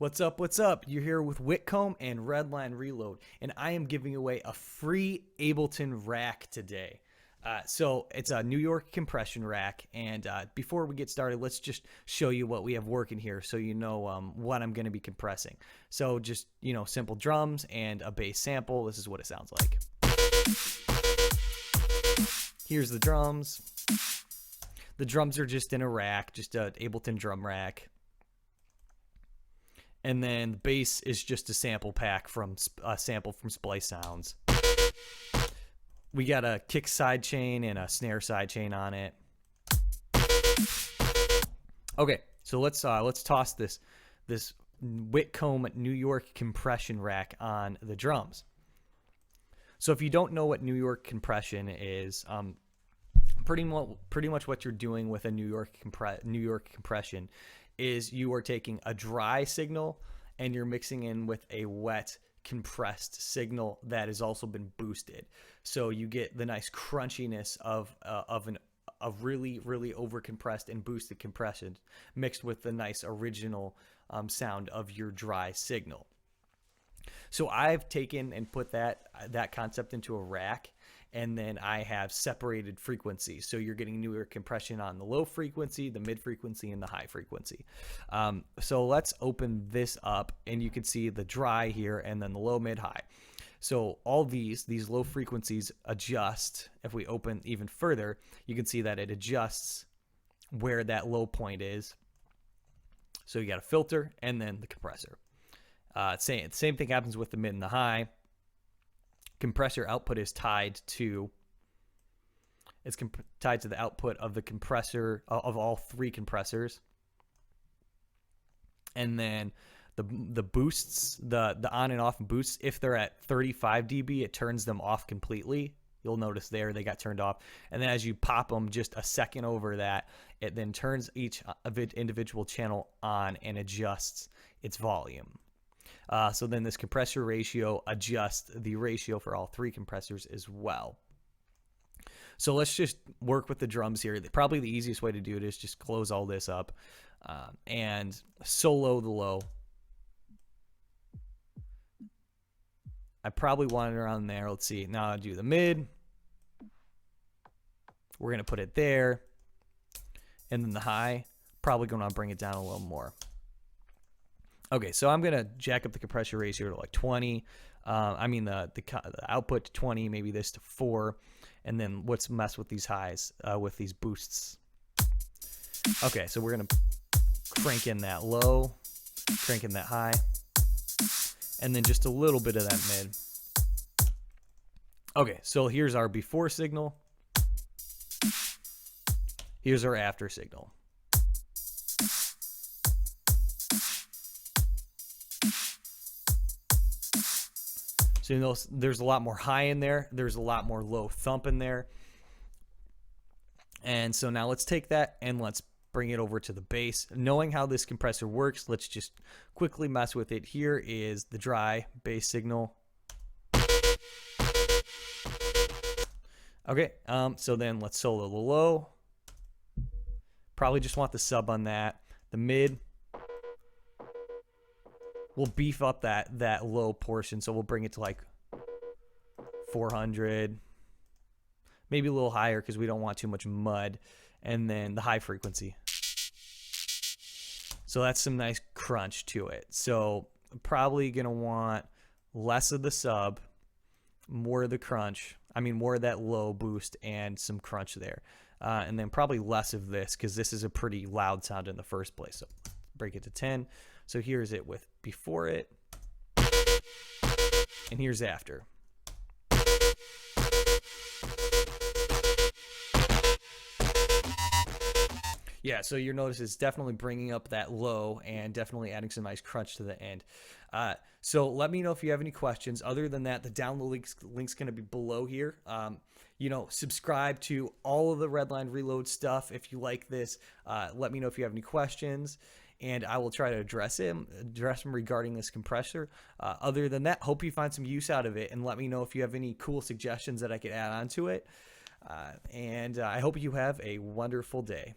What's up? What's up? You're here with Whitcomb and Redline Reload, and I am giving away a free Ableton rack today. So it's a New York compression rack, and before we get started, let's just show you what we have working here so you know what I'm going to be compressing. So just, simple drums and a bass sample. This is what it sounds like. Here's the drums. The drums are just in a rack, just an Ableton drum rack. And then the bass is just a sample pack from a sample from Splice Sounds. We got a kick sidechain and a snare sidechain on it. Okay, so let's toss this Whitcomb New York compression rack on the drums. So if you don't know what New York compression is, pretty much what you're doing with a New York compression is you are taking a dry signal and you're mixing in with a wet compressed signal that has also been boosted. So you get the nice crunchiness of really over compressed and boosted compression mixed with the nice original sound of your dry signal. So I've taken and put that concept into a rack, and then I have separated frequencies. So you're getting New York compression on the low frequency, the mid frequency, and the high frequency. So let's open this up, and you can see the dry here and then the low, mid, high. So all these low frequencies adjust. If we open even further, you can see that it adjusts where that low point is. So you got a filter and then the compressor. Same thing happens with the mid and the high. Compressor output is tied to the output of the compressor of all three compressors, and then the boosts, the on and off boosts, if they're at 35 dB, it turns them off completely. You'll notice there they got turned off, and then as you pop them just a second over that, it then turns each individual channel on and adjusts its volume. So then this compressor ratio adjusts the ratio for all three compressors as well. So let's just work with the drums here. Probably the easiest way to do it is just close all this up and solo the low. I probably want it around there. Let's see. Now I'll do the mid. We're going to put it there. And then the high, probably going to bring it down a little more. Okay, so I'm gonna jack up the compressor ratio to like 20. The output to 20, maybe this to 4, and then let's mess with these highs with these boosts. Okay, so we're gonna crank in that low, crank in that high, and then just a little bit of that mid. Okay, so here's our before signal. Here's our after signal. So you know, there's a lot more high in there. There's a lot more low thump in there. And so now let's take that and let's bring it over to the bass. Knowing how this compressor works, let's just quickly mess with it. Here is the dry bass signal. Okay, so then let's solo the low. Probably just want the sub on that. The mid. We'll beef up that low portion, so we'll bring it to like 400, maybe a little higher because we don't want too much mud, and then the high frequency. So that's some nice crunch to it. So probably gonna want less of the sub, more of the crunch. More of that low boost and some crunch there, and then probably less of this because this is a pretty loud sound in the first place. So break it to 10. So here's it with before it, and here's after. Yeah, so you'll notice it's definitely bringing up that low and definitely adding some nice crunch to the end. So let me know if you have any questions. Other than that, the download link's going to be below here. Subscribe to all of the Redline Reload stuff if you like this. Let me know if you have any questions, and I will try to address them regarding this compressor. Other than that, hope you find some use out of it, and let me know if you have any cool suggestions that I could add on to it. And I hope you have a wonderful day.